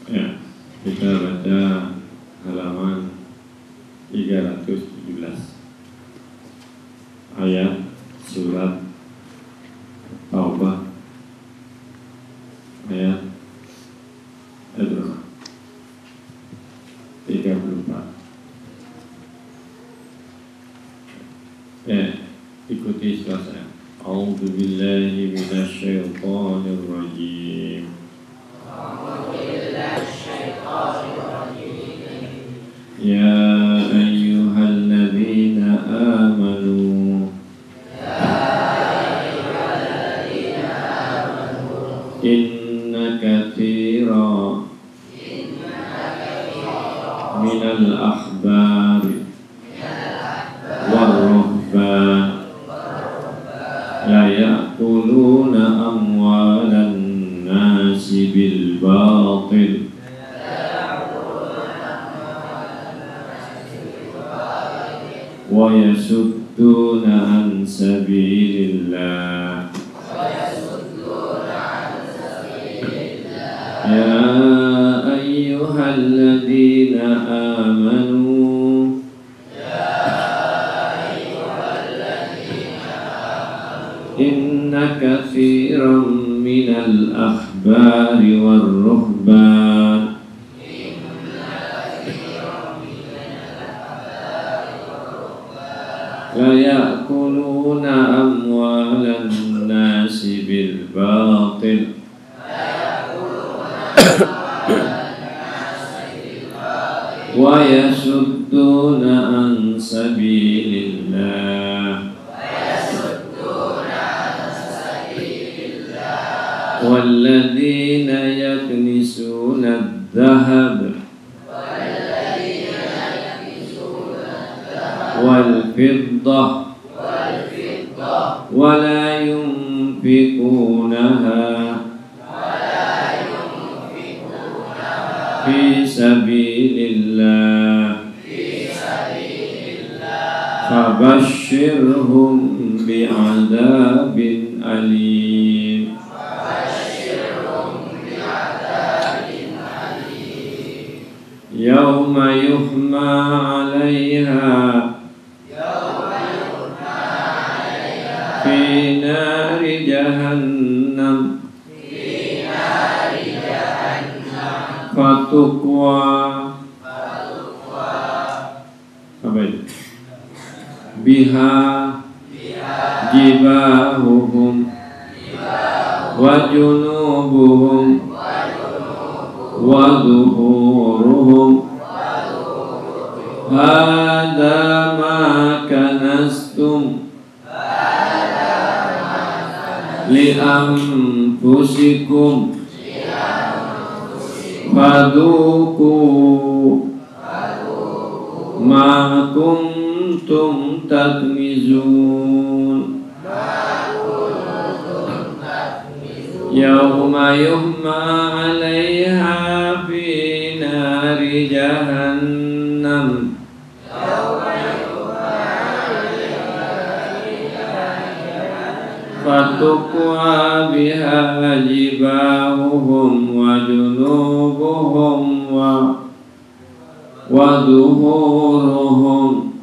Ya, kita baca halaman 317 ayat surat Taubah ayat 34. Ikuti suasana. A'udzu billahi minasyaitonir rajim. Ya ayyuhalladzina amanu inna katsiran minal ahbari war-ruhban la ya'kuluna amwalan nasi bil batil wa yasudduna an sabilillah. Ya ayyuhalladzina amanu inna katsiran minal ahbari war-ruhban la ya'kuluna amwalan nasi bil batil wa yasudduna an sabilillah walladzina yaknisuna adh-dhahab wal fiddah wa la yunfiqunaha fi sabilillah fabashshirhum bi'adzabin alim. Yawma yuhma 'alaiha fi nari jahannam fatukwa apa itu? Biha jibahuhum wa junubuhum wa zuhuruhum hadza ma kanastum li anfusikum fadhuku ma kuntum taknizun. Yawma yuhma 'alaiha fi nari jahannam fatukwa biha jibahuhum wa junubuhum wa zuhuruhum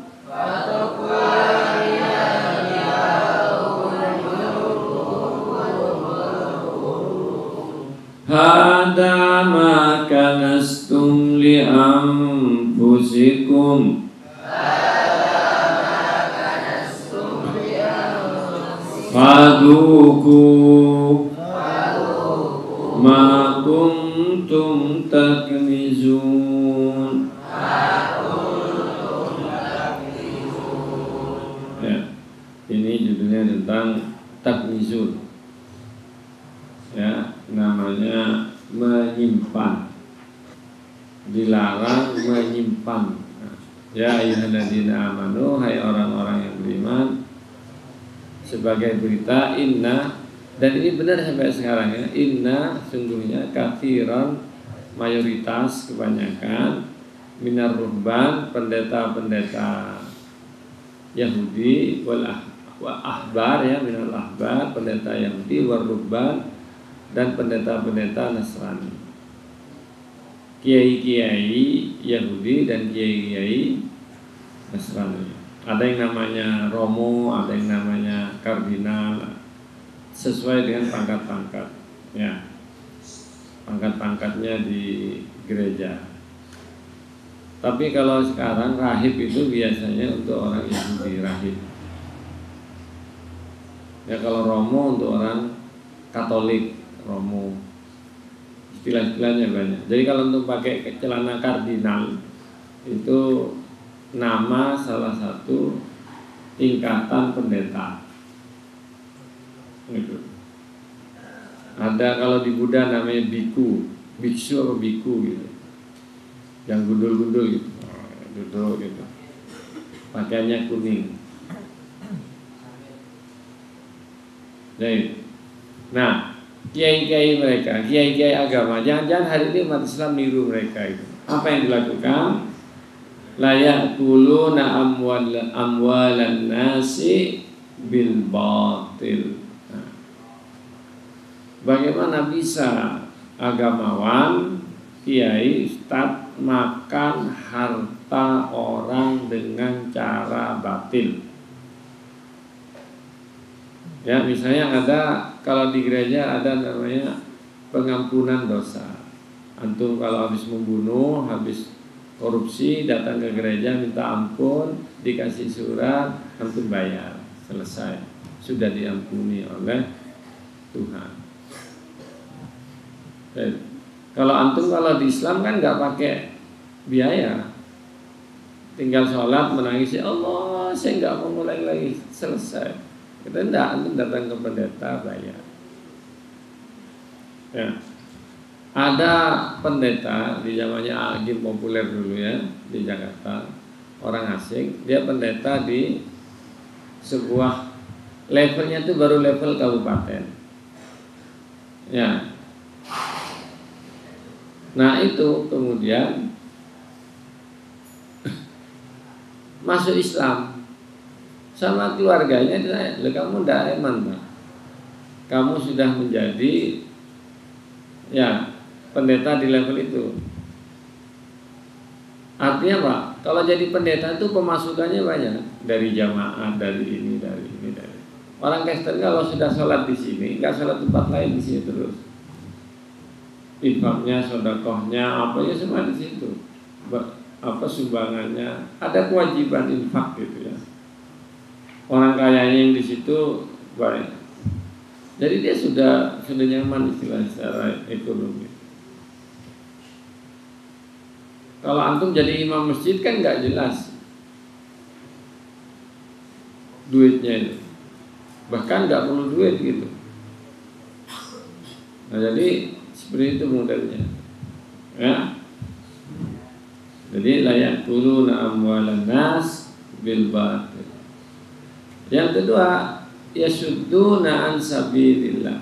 hadza ma kanastum li anfusikum fadhuku ma kuntum taknizun. Ya, ini judulnya tentang taknizun. Ya, namanya menyimpan, dilarang menyimpan. Ya ayyuhalladzina amanu, hai orang-orang yang beriman, sebagai berita inna, dan ini benar sampai sekarang ya, inna sungguhnya katsiran mayoritas kebanyakan minar ruhban pendeta-pendeta Yahudi wal ahbar ya minal ahbar pendeta Yahudi wal ruhban dan pendeta-pendeta Nasrani. kiai-kiai Yahudi dan kiai-kiai Nasrani. Ada yang namanya romo, ada yang namanya kardinal, sesuai dengan pangkat-pangkat, ya, pangkat-pangkatnya di gereja. Tapi kalau sekarang rahib itu biasanya untuk orang Yahudi, rahib. Ya, kalau romo untuk orang Katolik, romo. Istilah-istilahnya banyak. Jadi kalau untuk pakai celana kardinal itu nama salah satu tingkatan pendeta. Gitu. Ada kalau di Buddha namanya biku, biksu atau biku gitu. Yang gundul-gundul gitu. Duduk gitu. Pakaiannya kuning. Jadi, nah, kiai-kiai mereka, kiai-kiai agama, jangan-jangan hari ini umat Islam niru mereka itu. Apa yang dilakukan? La ya'kuluna amwalan nasi bil batil. Nah, bagaimana bisa agamawan, kiai, ustadz makan harta orang dengan cara batil? Ya, misalnya ada, kalau di gereja ada namanya pengampunan dosa. Antum kalau habis membunuh, habis korupsi, datang ke gereja minta ampun, dikasih surat, antum bayar, selesai, sudah diampuni oleh Tuhan. Dan kalau antum kalau di Islam kan nggak pakai biaya, tinggal sholat menangis, ya Allah, saya nggak mau mulai lagi, selesai. Kita tidak, antum datang ke pendeta bayar. Ya. Ada pendeta di zamannya Agim populer dulu ya di Jakarta, orang asing, dia pendeta di sebuah levelnya itu baru level kabupaten. Ya. Nah itu kemudian masuk Islam. Sama keluarganya ditanya, kamu tidak eman Pak? Kamu sudah menjadi ya pendeta di level itu. Artinya Pak, kalau jadi pendeta itu pemasukannya banyak, dari jamaah, dari ini. Orang Kristen kalau sudah sholat di sini, nggak sholat tempat lain di sini terus. Infaknya, sedekahnya, apanya semua di situ. Apa sumbangannya, ada kewajiban infak gitu ya. Orang kayanya yang di situ banyak. Jadi dia sudah nyaman istilahnya secara ekonomi. Kalau antum jadi imam masjid kan nggak jelas duitnya itu, bahkan nggak perlu duit gitu. Nah jadi seperti itu modelnya, ya. Jadi layak kuluna amwalan nas bil batil. Yang kedua, yasudduna an sabilillah.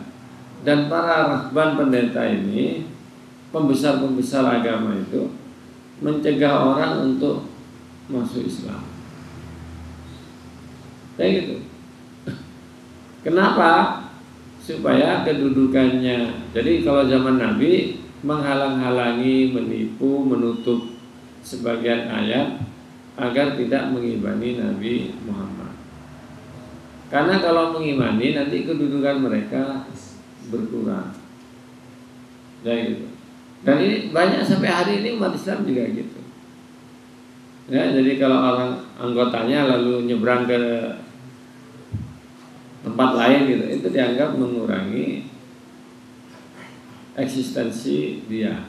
Dan para rahban pendeta ini, pembesar-pembesar agama itu mencegah orang untuk masuk Islam. Kayak gitu. Kenapa? Supaya kedudukannya. Jadi kalau zaman Nabi menghalang-halangi, menipu, menutup sebagian ayat agar tidak mengimani Nabi Muhammad. Karena kalau mengimani nanti kedudukan mereka berkurang. Ya gitu. Dan ini banyak sampai hari ini umat Islam juga gitu. Ya, jadi kalau orang anggotanya lalu nyebrang ke tempat lain gitu, itu dianggap mengurangi eksistensi dia.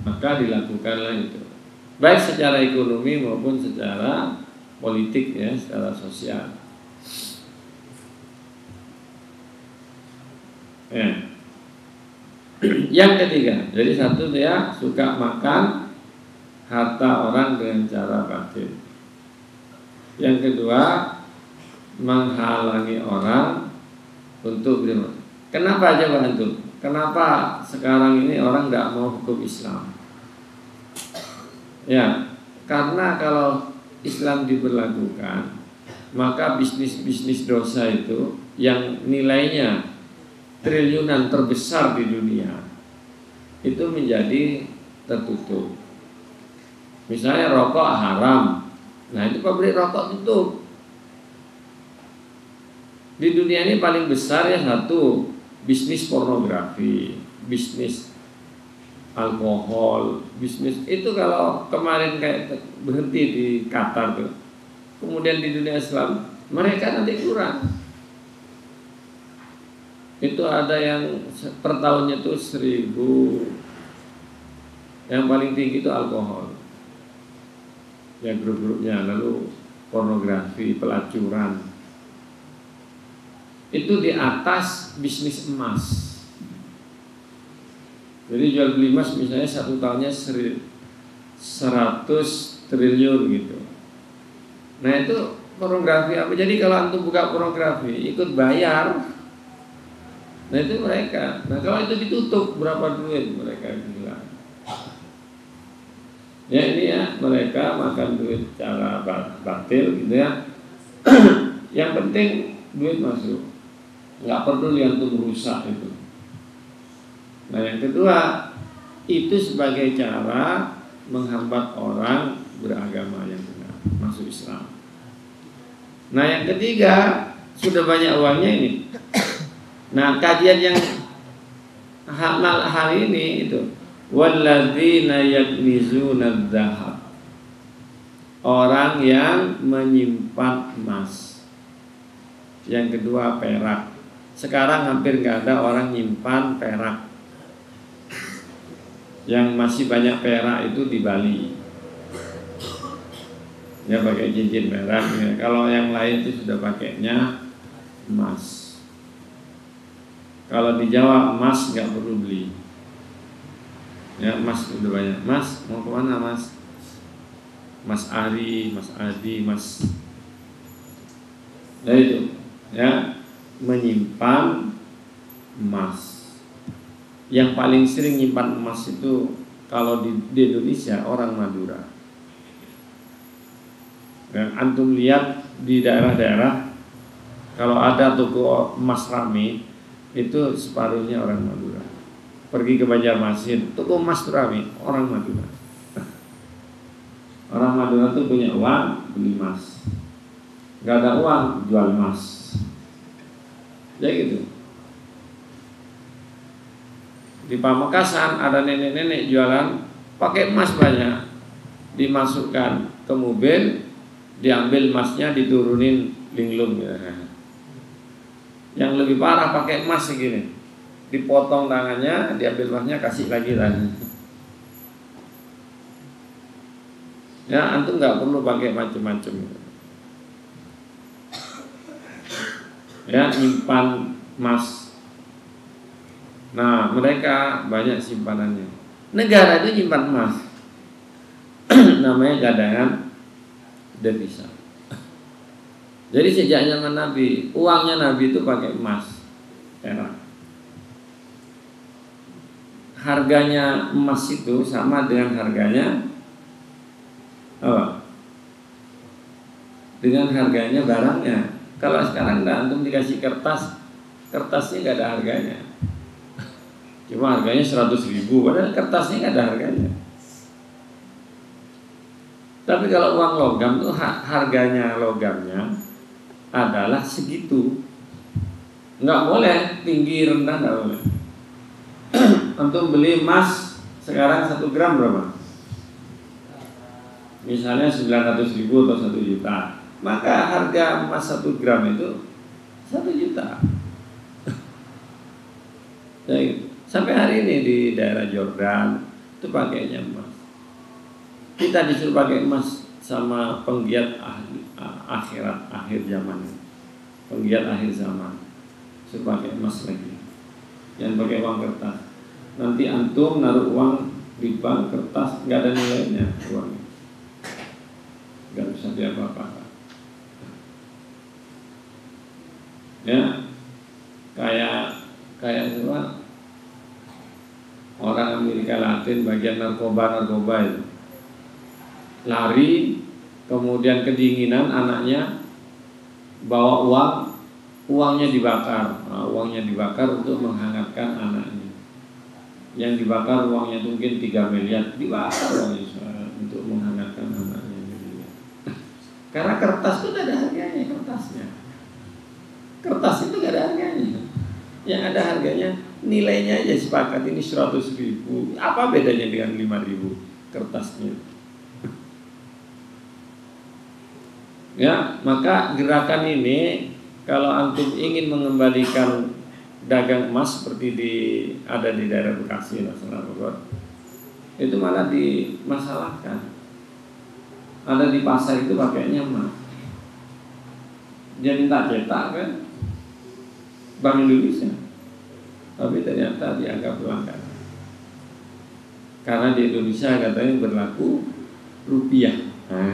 Maka dilakukanlah itu. Baik secara ekonomi maupun secara politik ya, secara sosial. Ya. Yang ketiga, jadi satu dia suka makan harta orang dengan cara batil. Yang kedua, menghalangi orang untuk beriman. Kenapa aja Pak Antum? Kenapa sekarang ini orang nggak mau hukum Islam? Ya, karena kalau Islam diberlakukan, maka bisnis-bisnis dosa itu yang nilainya triliunan terbesar di dunia itu menjadi tertutup. Misalnya rokok haram, nah itu pabrik rokok tutup. Di dunia ini paling besar ya satu, bisnis pornografi, bisnis alkohol, bisnis itu. Kalau kemarin kayak berhenti di Qatar tuh, kemudian di dunia Islam mereka nanti kurang. Itu ada yang per tahunnya tuh 1.000, yang paling tinggi itu alkohol ya, grup-grupnya. Lalu pornografi, pelacuran, itu di atas bisnis emas. Jadi jual beli emas misalnya satu tahunnya 100 triliun gitu. Nah itu pornografi apa? Jadi kalau antum buka pornografi ikut bayar. Nah itu mereka. Nah kalau itu ditutup berapa duit mereka bilang. Ya ini ya, mereka makan duit cara batil gitu ya. Yang penting duit masuk, nggak perlu antum merusak itu. Nah yang kedua, itu sebagai cara menghambat orang beragama yang benar masuk Islam. Nah yang ketiga, sudah banyak uangnya ini. Nah kajian yang hal ini itu, walladzina yaknizuna dzahab, orang yang menyimpan emas. Yang kedua perak. Sekarang hampir nggak ada orang nyimpan perak. Yang masih banyak perak itu di Bali. Ya pakai cincin perak. Ya. Kalau yang lain itu sudah pakainya emas. Kalau di Jawa emas nggak perlu beli. Ya emas udah banyak. Mas mau kemana mas? Mas Ari, Mas Adi, Mas. Nah itu ya, menyimpan emas. Yang paling sering nyimpan emas itu kalau di Indonesia orang Madura. Dan antum lihat di daerah-daerah kalau ada toko emas rame, itu separuhnya orang Madura. Pergi ke Banjarmasin, toko emas rame, orang Madura. Orang Madura tuh punya uang beli emas, nggak ada uang jual emas. Ya gitu. Di Pamekasan ada nenek-nenek jualan pakai emas banyak, dimasukkan ke mobil, diambil emasnya, diturunin linglung ya. Yang lebih parah pakai emas segini, dipotong tangannya, diambil emasnya, kasih lagi tangannya. Ya antum nggak perlu pakai macam-macam. Ya nyimpan emas. Nah mereka banyak simpanannya. Negara itu nyimpan emas. Namanya cadangan devisa. Jadi sejak zaman Nabi, uangnya Nabi itu pakai emas, perak. Harganya emas itu sama dengan harganya apa? Dengan harganya barangnya. Kalau sekarang antum dikasih kertas, kertasnya nggak ada harganya. Cuma harganya 100.000, padahal kertasnya nggak ada harganya. Tapi kalau uang logam tuh harganya logamnya adalah segitu. Nggak boleh tinggi rendah, nggak boleh. Untuk beli emas sekarang 1 gram berapa? Misalnya 900.000 atau 1 juta, maka harga emas 1 gram itu 1 juta. Ya, gitu. Sampai hari ini di daerah Jordan itu pakainya emas. Kita disuruh pakai emas sama penggiat akhirat, akhir zaman, penggiat akhir zaman, suruh pakai emas lagi. Jangan pakai uang kertas. Nanti antum naruh uang di bank kertas nggak ada nilainya uangnya, nggak bisa diapa-apakan. Ya, kayak semua orang Amerika Latin bagian narkoba itu lari, kemudian kedinginan, anaknya bawa uangnya dibakar. Nah, uangnya dibakar untuk menghangatkan anaknya. yang dibakar uangnya itu mungkin 3 miliar, dibakar uangnya untuk menghangatkan anaknya. Karena kertas itu tidak ada harganya, kertas itu tidak ada harganya. Yang ada harganya nilainya aja sepakat ini 100.000. Apa bedanya dengan 5.000 kertasnya? Ya, maka gerakan ini kalau antum ingin mengembalikan dagang emas seperti ada di daerah Bekasi, itu malah dimasalahkan. Ada di pasar itu pakainya emas. Dia minta cetak kan, Bank Indonesia, tapi ternyata dianggap pelanggaran. Karena di Indonesia katanya berlaku rupiah. Nah,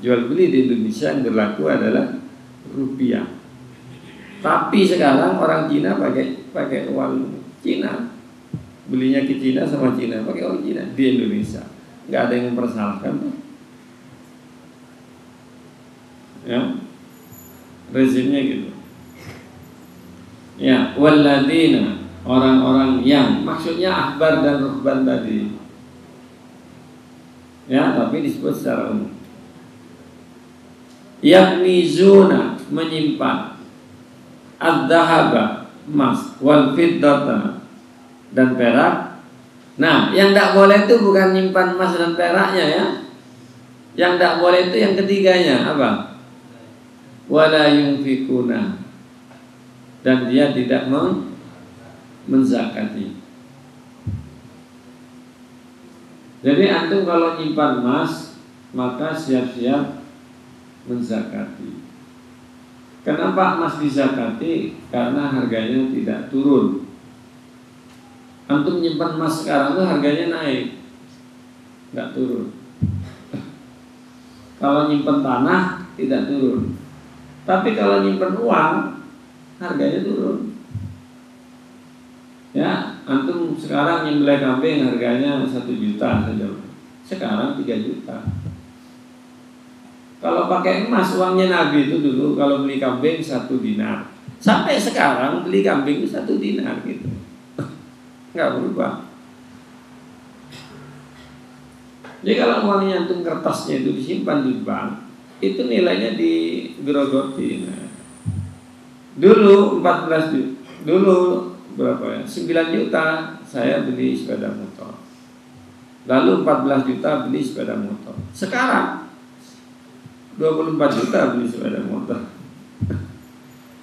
jual beli di Indonesia yang berlaku adalah rupiah. Tapi sekarang orang Cina pakai uang Cina, belinya ke Cina sama Cina pakai uang Cina di Indonesia, nggak ada yang mempersalahkan tuh. Ya, rezimnya gitu. Ya, waladina, orang-orang yang maksudnya ahbar dan ruhban tadi. Ya, tapi disebut secara umum. Yaknizuna, menyimpan ad-dhahaba, emas, wal fiddata, dan perak. Nah, yang tidak boleh itu bukan nyimpan emas dan peraknya ya. Yang tidak boleh itu yang ketiganya apa? Wala yunfikuna, dan dia tidak menzakati. Jadi antum kalau nyimpan emas maka siap-siap menzakati. Kenapa emas dizakati? Karena harganya tidak turun. Antum nyimpan emas sekarang tuh harganya naik, nggak turun. Kalau nyimpan tanah tidak turun. Tapi kalau nyimpan uang harganya turun. Ya, antum sekarang nyembelih kambing harganya 1 juta saja. Sekarang 3 juta. Kalau pakai emas, uangnya Nabi itu dulu kalau beli kambing 1 dinar. Sampai sekarang beli kambing itu 1 dinar gitu. Enggak berubah. Jadi kalau uangnya antum kertasnya itu disimpan di bank, itu nilainya digerogoti. Nah, dulu 14 juta, dulu berapa ya? 9 juta saya beli sepeda motor. Lalu 14 juta beli sepeda motor. Sekarang 24 juta beli sepeda motor.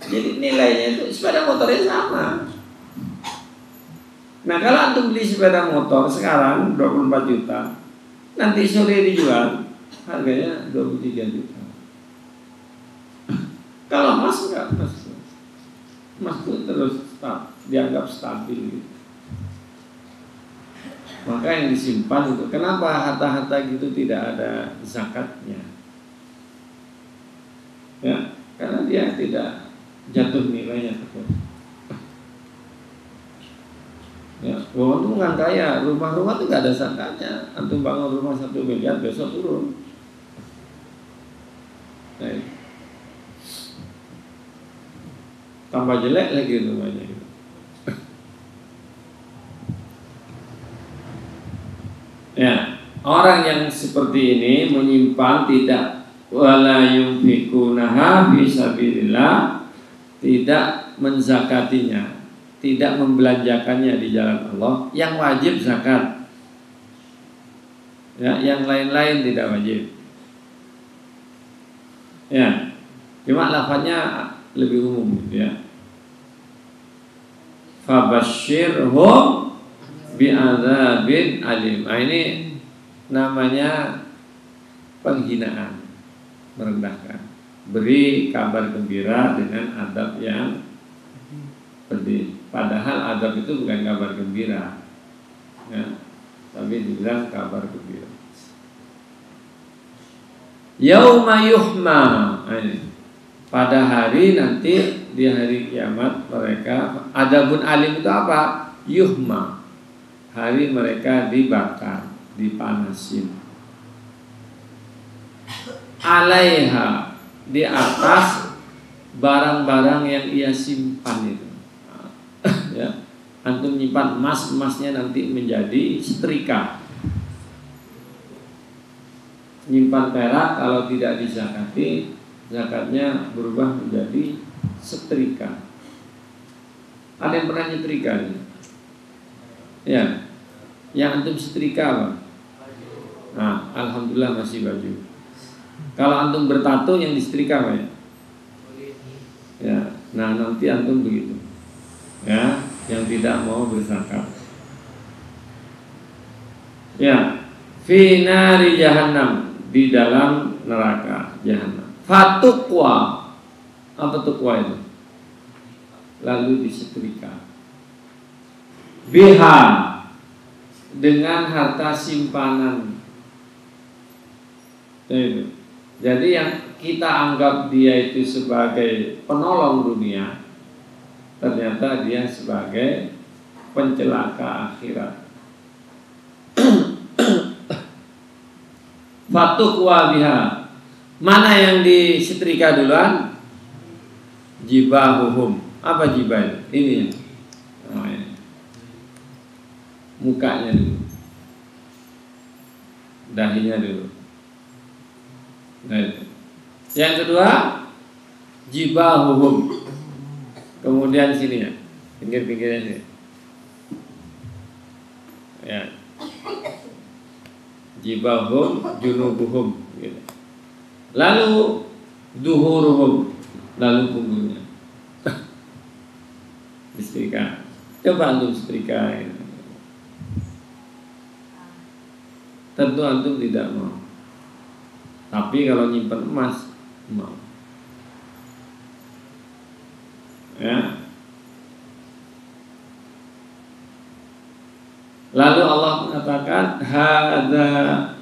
Jadi nilainya itu sepeda motornya sama. Nah, kalau antum beli sepeda motor sekarang 24 juta, nanti sore dijual harganya 23 juta. Kalau emas enggak, emas itu terus dianggap stabil gitu. Maka yang disimpan itu, kenapa harta-harta gitu tidak ada zakatnya? Ya, karena dia tidak jatuh nilainya terus. Ya, wong itu kan kaya, rumah-rumah itu nggak ada zakatnya. Antum bangun rumah 1 miliar besok turun. Nah, tambah jelek lagi rumahnya. Ya, orang yang seperti ini menyimpan tidak wala yunfikunaha fisabilillah, tidak menzakatinya, tidak membelanjakannya di jalan Allah, yang wajib zakat. Ya, yang lain-lain tidak wajib. Ya, cuma lafaznya lebih umum gitu ya. Fabashshirhum bi'adzabin alim. Nah, ini namanya penghinaan, merendahkan. Beri kabar gembira dengan adab yang pedih. Padahal adab itu bukan kabar gembira, ya, tapi dibilang kabar gembira. Yauma yuhma, pada hari nanti di hari kiamat mereka, adabun alim itu apa? Yuhma, hari mereka dibakar, dipanasin. Alaiha, di atas barang-barang yang ia simpan itu. Ya, antum nyimpan emas, emasnya nanti menjadi setrika. Nyimpan perak kalau tidak dizakati, zakatnya berubah menjadi setrika. Ada yang pernah nyetrika nih? Ya, yang antum setrika apa? Nah, alhamdulillah masih baju. Kalau antum bertato yang disetrika apa ya? Ya, nah nanti antum begitu. Ya, yang tidak mau berzakat. Ya, fi nari jahannam, di dalam neraka jahanam. Fatukwa, apa tukwa itu? Lalu disetrika. Biha, dengan harta simpanan. Jadi yang kita anggap dia itu sebagai penolong dunia, ternyata dia sebagai pencelaka akhirat. Fatukwa biha. Mana yang disetrika duluan? Jibahuhum. Apa jibah itu? Ini ya. Oh, ya. Mukanya dulu, dahinya dulu. Nah, itu. Yang kedua, jibahuhum. Kemudian sini ya, pinggir-pinggirnya sini. Ya. Jibahum, junubuhum gitu. Lalu duhuruhum, lalu punggungnya. Disetrika. Coba antum setrika gitu. Tentu antum tidak mau. Tapi kalau nyimpen emas mau. Ya. Lalu Allah mengatakan hadza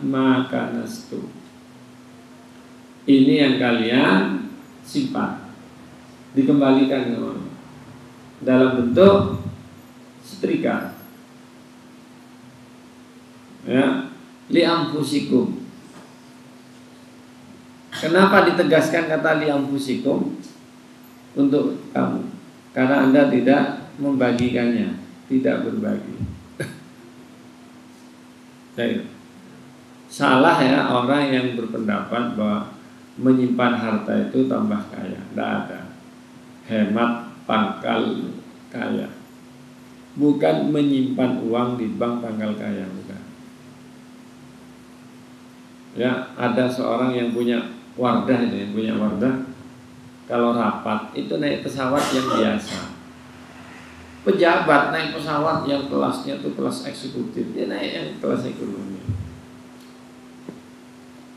ma kanastu. Ini yang kalian simpan. Dikembalikan ke Allah dalam bentuk setrika. Ya, li anfusikum. Kenapa ditegaskan kata li anfusikum? Untuk kamu. Karena Anda tidak membagikannya, tidak berbagi. Jadi, salah ya orang yang berpendapat bahwa menyimpan harta itu tambah kaya. Tidak ada. Hemat pangkal kaya. Bukan menyimpan uang di bank pangkal kaya, bukan. Ya, ada seorang yang punya wardah itu, yang punya wardah. Kalau rapat itu naik pesawat yang biasa. Pejabat naik pesawat yang kelasnya itu kelas eksekutif, dia naik yang kelas ekonomi.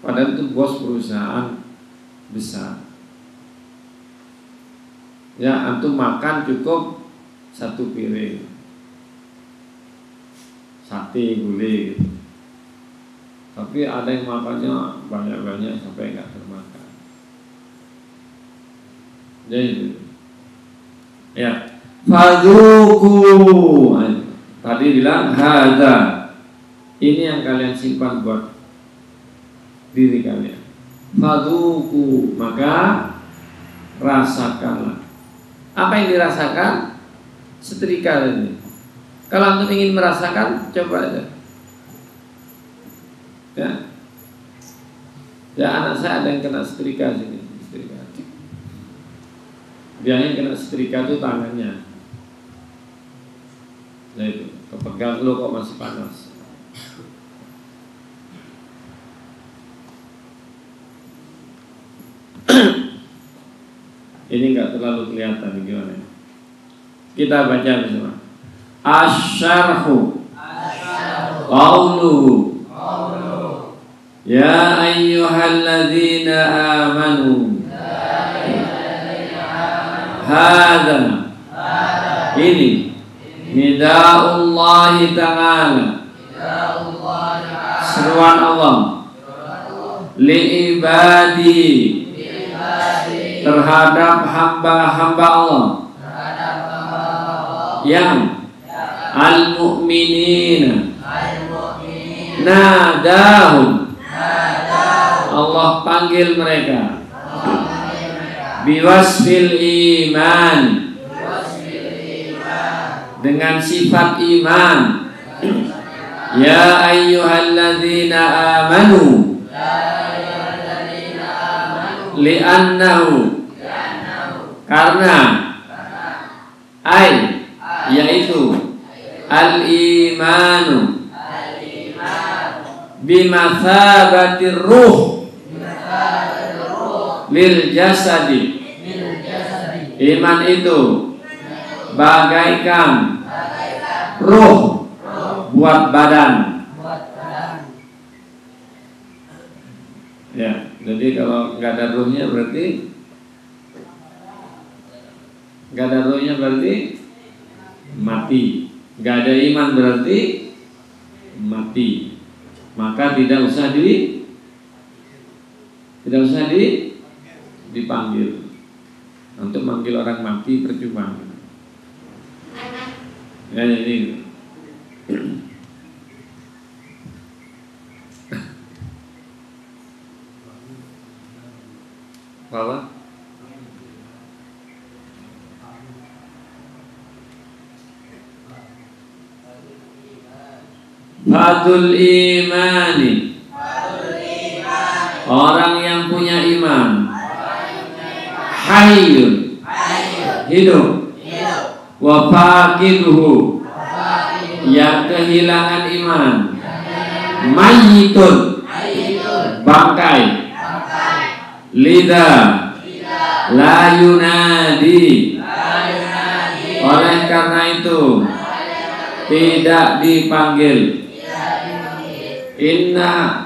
Padahal itu bos perusahaan besar. Ya, antum makan cukup satu piring sate gulai gitu. Tapi ada yang makannya banyak-banyak sampai nggak termakan. Jadi, ya. Fadzuku. Tadi bilang hadza. Ini yang kalian simpan buat diri kalian. Fadzuku, maka rasakanlah. Apa yang dirasakan? Setrika ini. Kalau antum ingin merasakan, coba aja. Ya. Ya, anak saya ada yang kena setrika sini, setrika. Dia yang kena setrika itu tangannya. Nah itu, kepegang lo kok masih panas. Ini enggak terlalu kelihatan gimana. Kita baca bersama. Asyarhu Qauluhu Ya ayyuhalladzina amanu Hadza Ini Nida'ullahi ta'ala Seruan Allah Li'ibadi Terhadap hamba-hamba Allah Yang Al-mu'minina Nadahum Allah panggil mereka Biwasfil iman dengan sifat iman. Ya ayyuhalladzina amanu li'annahu karena yaitu al-imanu bimathabatir ruh lil jasadi. Iman itu bagaikan ruh buat badan. Ya, jadi kalau nggak ada ruhnya berarti mati. Nggak ada iman berarti mati. Maka tidak usah dipanggil. Untuk manggil orang mati percuma. Ya ini. Apa? Fadul imani. Orang yang punya iman. Hayyun. Hidup. Wa faqiduhu. Yang kehilangan iman. Mayyitun. Bangkai. Lida la yunadi. Oleh karena itu tidak dipanggil. Inna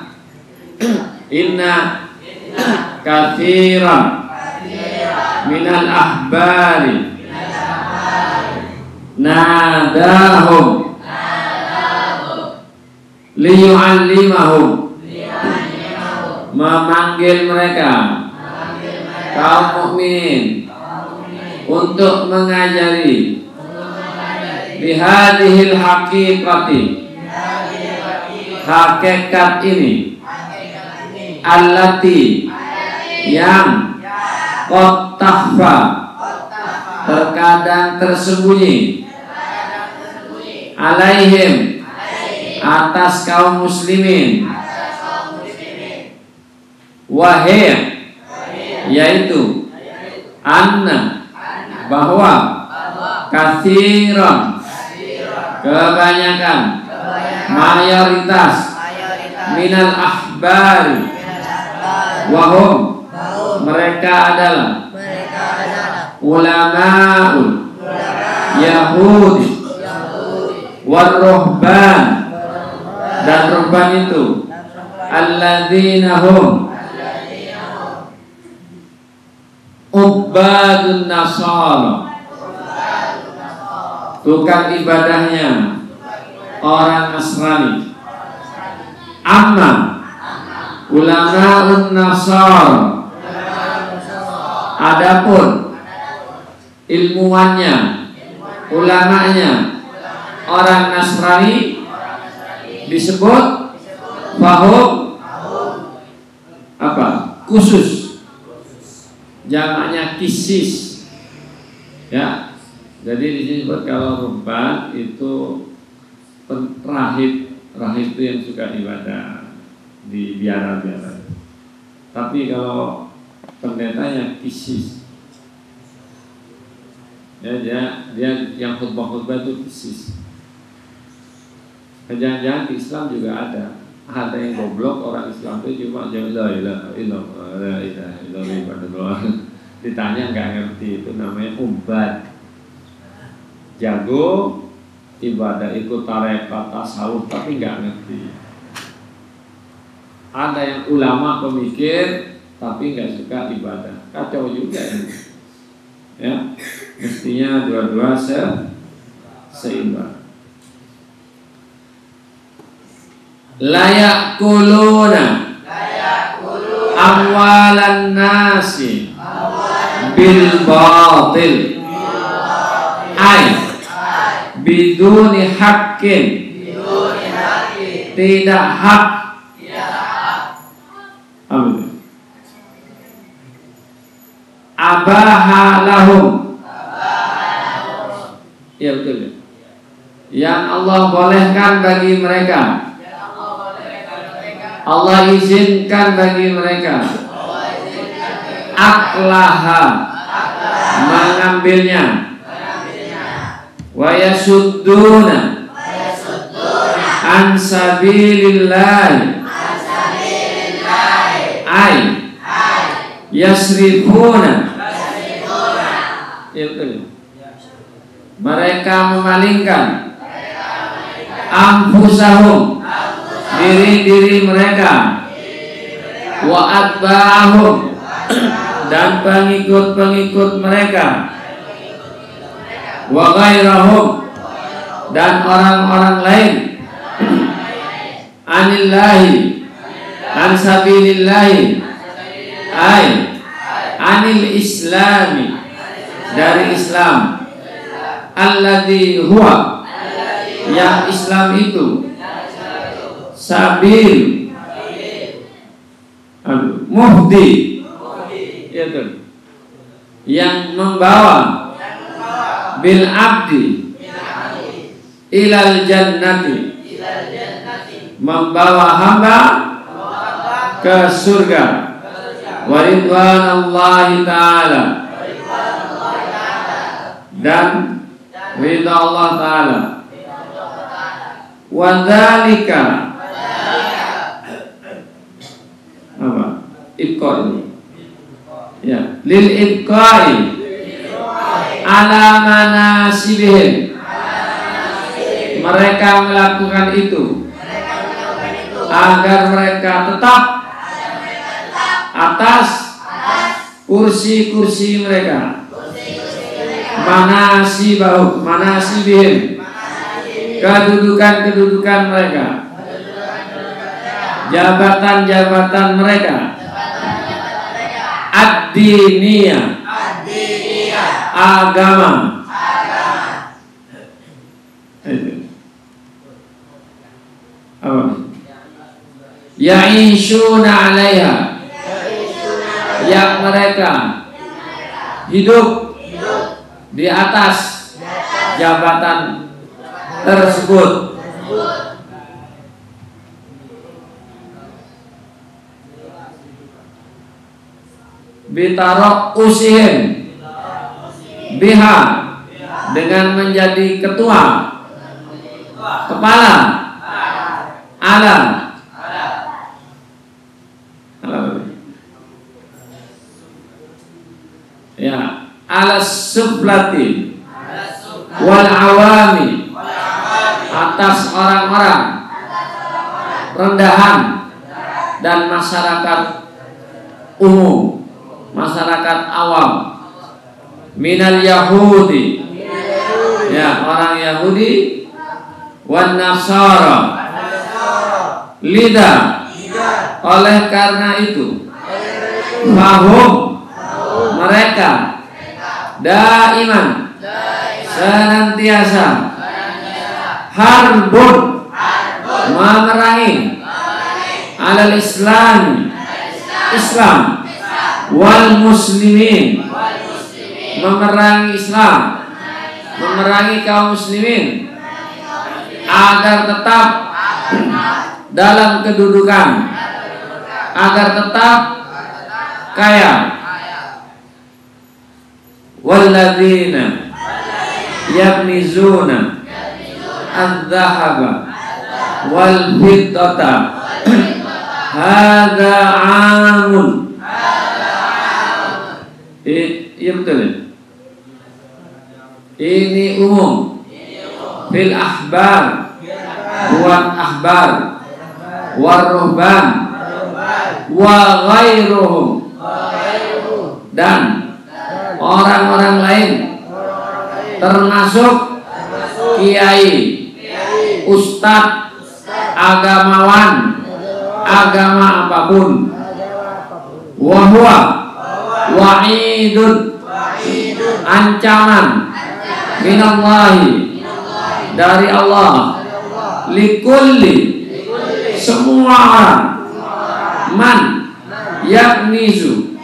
katsiran minal ahbari nadahum liyu'allimahum, memanggil mereka kaum mukminin untuk mengajari bihadihil haqiqati, hakikat ini, allati yang qad takhfa, terkadang tersembunyi, alaihim, atas kaum muslimin, wahai, yaitu anna, bahwa katsiran, kebanyakan, mayoritas, minal ahbari, wahum, mereka adalah ulama'ul Yahudi warruhban, dan ruhban itu alladzina hum ubbadun nasara, tukang ibadahnya orang Nasrani. Amma ulama'un nasara, adapun ilmuwannya, ulamanya orang Nasrani disebut fahum apa? Khusus, jamaknya kisis. Ya, jadi disebut kalau ruhban itu rahib itu yang suka ibadah di biara-biara. Tapi kalau pendetanya kisis, ya dia yang khutbah itu kisis. Jangan-jangan di Islam juga ada yang goblok orang Islam itu cuma la ilaha illallah, ditanya nggak ngerti, itu namanya ubad, jago ibadah ikut tarekat tasawuf tapi nggak ngerti. Ada yang ulama pemikir tapi nggak suka ibadah, kacau juga ini. Ya, mestinya dua-dua seimbang. Layak kuluna amwalan nasi bil batil, biduni haqqin, tidak hak. Amin. Abaha lahum, ya betul ya. yang Allah bolehkan bagi mereka, Allah izinkan bagi mereka, aklaha, mengambilnya, wa yasudduna an sabilillah, ay yasrifuna, mereka memalingkan anfusahum, diri-diri mereka, wa atba'ahum, dan pengikut-pengikut mereka, wa ghairahum, dan orang-orang lain, anillahi, an sabilillahi, ay anil islami, dari Islam, alladzi huwa, yang Islam itu, sabil, muhdi, itu yang membawa, bil abdi, ilal jannati, membawa hamba ke surga, wa ridwanallahi ta'ala, dan ridha Allah ta'ala, wa dzalika, apa? Ibqai, ya, lil ibqai ala manasibihim, mereka melakukan itu agar mereka tetap atas kursi-kursi mereka, manasibihim, kedudukan-kedudukan mereka, jabatan-jabatan mereka, ad-diniyah, agama. Apa? Ya'ishuna 'alaiha, yang mereka hidup di atas jabatan tersebut. Bitarok usihim biha, dengan menjadi ketua, kepala, ala ya, ala suflati wal awami, atas orang-orang rendahan dan masyarakat umum, masyarakat awam, minal Yahudi, ya, orang Yahudi, wan Nasara, lidah, oleh karena itu, fahum, mereka, daiman, senantiasa, harbun, memerangi, alal Islam, Islam, wal muslimin, memerangi Islam, memerangi kaum muslimin, agar tetap dalam kedudukan, agar tetap kaya. Walladzina yaknizuna adz-dzahaba wal fiddata hadza 'amun. Iya betul. Ini umum. Fil ahbar, buat ahbar, war ruhban, wa ghairuhum, dan orang-orang lain, termasuk kiai, ustadz, agamawan, agama apapun. Wahwa wa'idun, ancaman, minallahi, dari Allah, likulli, semua orang, man, yaknizu,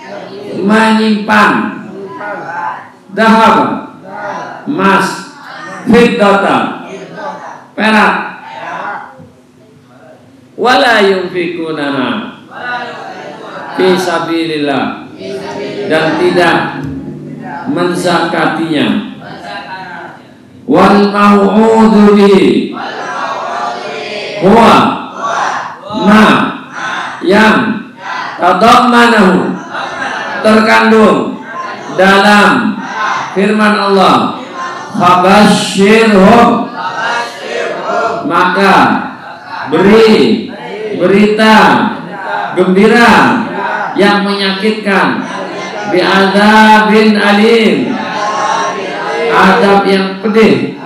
menyimpan, dahab, emas, fiddata, perak. Wala yunfikunaha fi sabilillah, dan tidak menzakatinya. Wal mau'udhu bihi huwa ma yang tadammanahu, terkandung dalam firman Allah, fabashshirhum, maka beri berita gembira yang menyakitkan, bi'adzabin alim, azab yang pedih.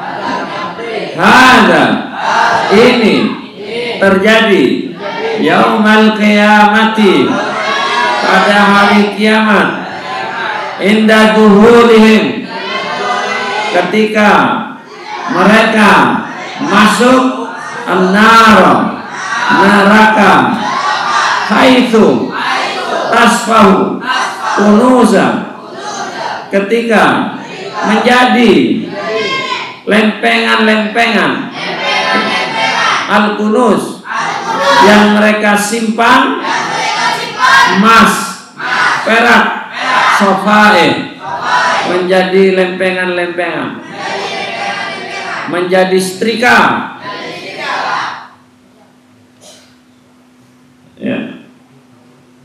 Hada, ini terjadi yaumal qiyamati, pada hari kiamat, inda duhulihim, ketika mereka masuk neraka, haitsu tasfahu kunuza, ketika menjadi lempengan-lempengan al-kunuz, yang mereka simpan emas, perak, sofae, menjadi lempengan-lempengan, menjadi setrika. Ya,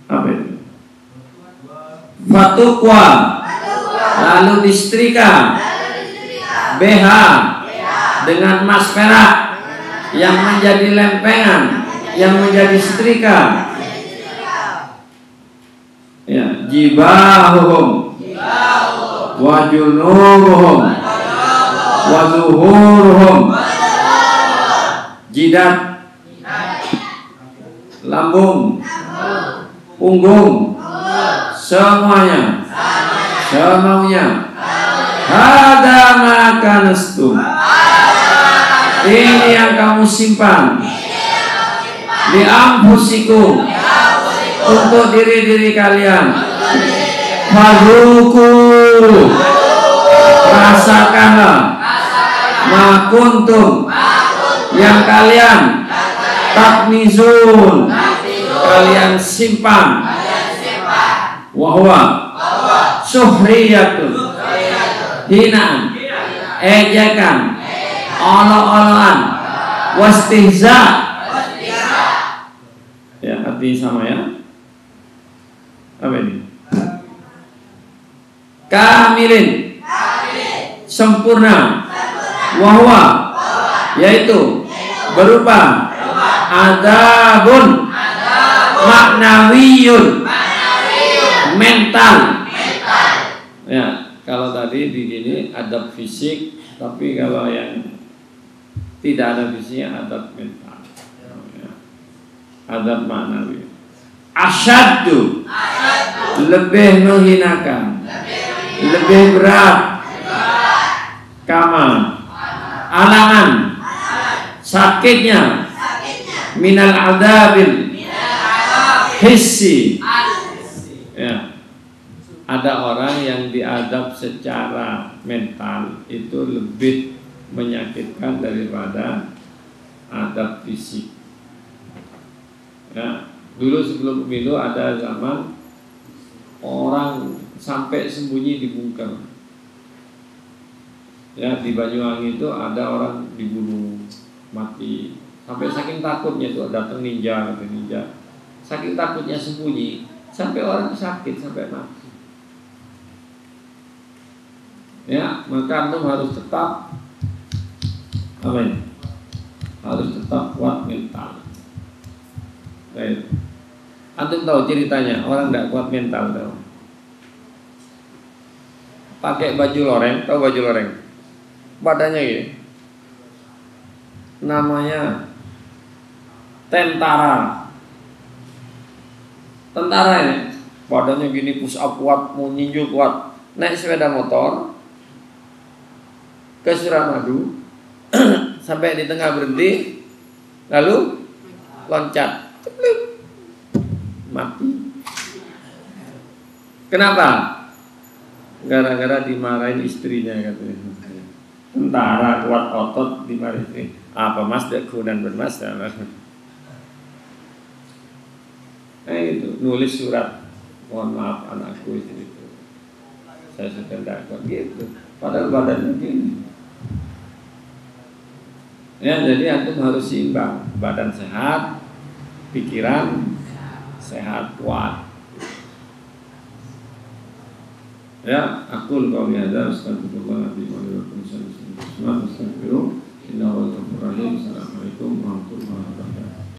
apa itu? Fatukwa, lalu disetrika BH dengan emas perak yang menjadi lempengan, yang menjadi setrika. Ya, jibahuhum wa junubuhum wa zuhuruhum, jidat, lambung, punggung, semuanya semaunya. Hada ma kanastum, ini yang kamu simpan, di anfusikum, untuk diri-diri kalian. Fadzuku, rasakanlah, ma kuntum, yang kalian taknizun, kalian simpan. Wahwa suhriyatun, hinaan, ejekan, olo-oloan, wastihza. Ya, artinya sama ya. Apa ini? Kamilin, sempurna. Wahwa, yaitu berupa adabun maknawiyun, mental. Ya, kalau tadi di sini adab fisik, tapi kalau yang tidak ada fisiknya adab mental. Ya. Adab maknawi. Asyaddu, lebih menghinakan, lebih berat. Kama, alangan, sakitnya, minal adabil hissi. Ya. Ada orang yang diadab secara mental itu lebih menyakitkan daripada adab fisik. Ya, dulu sebelum pemilu ada zaman orang sampai sembunyi di bunker. Ya, di Banyuwangi itu ada orang dibunuh mati. Sampai saking takutnya itu datang ninja, saking takutnya sembunyi sampai orang sakit sampai mati. Ya, maka antum harus tetap apa ini? Harus tetap kuat mental. Baik. Antum tahu ceritanya orang tidak kuat mental tahu. Pakai baju loreng, tahu baju loreng? Badannya gini. Namanya tentara. Tentara ini badannya gini, push up kuat, mau ninju kuat. Naik sepeda motor ke Suramadu, sampai di tengah berhenti, lalu loncat, mati. Kenapa? Gara-gara dimarahin istrinya katanya. tentara kuat otot di mari apa mas dekunan bermas itu nulis surat mohon maaf anakku itu saya sudah tidak kuat gitu padahal badannya gini ya. Jadi antum harus seimbang, badan sehat, pikiran sehat, kuat. Ya, aku qauli hadza astaghfirullah wa atubu ilaih. Assalamualaikum warahmatullahi wabarakatuh.